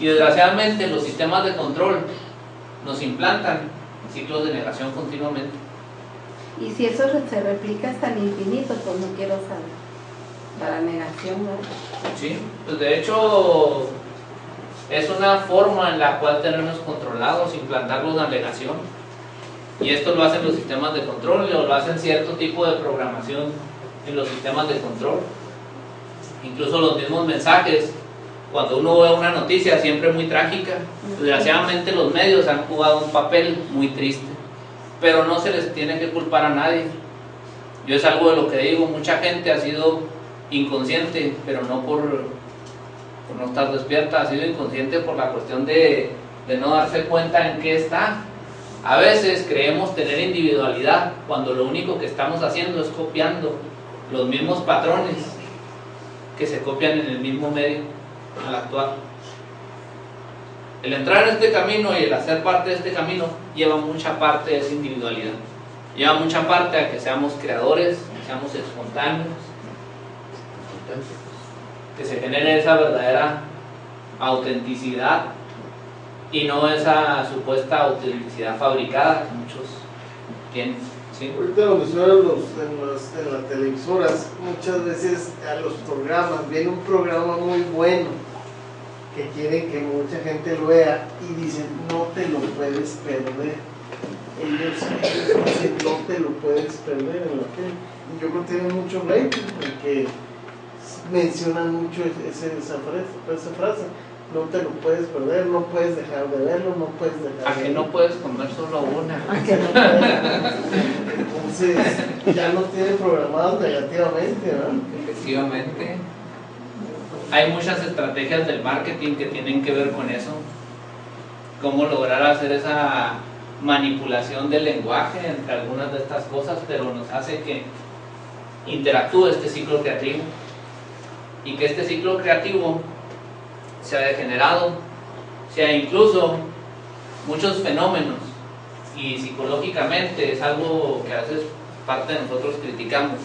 Y desgraciadamente los sistemas de control nos implantan ciclos de negación continuamente. Y si eso se replica hasta el infinito, pues no quiero saber. Para negación, ¿verdad? Sí, pues de hecho es una forma en la cual tenernos controlados, implantarlos la negación. Y esto lo hacen los sistemas de control, o lo hacen cierto tipo de programación en los sistemas de control. Incluso los mismos mensajes, cuando uno ve una noticia siempre muy trágica, desgraciadamente los medios han jugado un papel muy triste, pero no se les tiene que culpar a nadie. Yo es algo de lo que digo, mucha gente ha sido inconsciente, pero no por no estar despierta, ha sido inconsciente por la cuestión de no darse cuenta en qué está. A veces creemos tener individualidad cuando lo único que estamos haciendo es copiando los mismos patrones que se copian en el mismo medio al actuar. El entrar en este camino y el hacer parte de este camino lleva mucha parte de esa individualidad, lleva mucha parte a que seamos creadores, que seamos espontáneos, que se genere esa verdadera autenticidad y no esa supuesta autenticidad fabricada que muchos tienen. ¿Sí? Ahorita lo mencionan en las televisoras, muchas veces a los programas, viene un programa muy bueno que quieren que mucha gente lo vea y dicen no te lo puedes perder. Ellos dicen no te lo puedes perder en la tele. Y yo creo que tienen mucho rating porque mencionan mucho esa frase. No te lo puedes perder, no puedes dejar de verlo, no puedes dejar de que no puedes comer solo una. Entonces ya no tiene programados negativamente, ¿verdad? Efectivamente. Hay muchas estrategias del marketing que tienen que ver con eso. Cómo lograr hacer esa manipulación del lenguaje entre algunas de estas cosas, pero nos hace que interactúe este ciclo creativo y que este ciclo creativo se ha degenerado, sea incluso muchos fenómenos, y psicológicamente es algo que a veces parte de nosotros criticamos.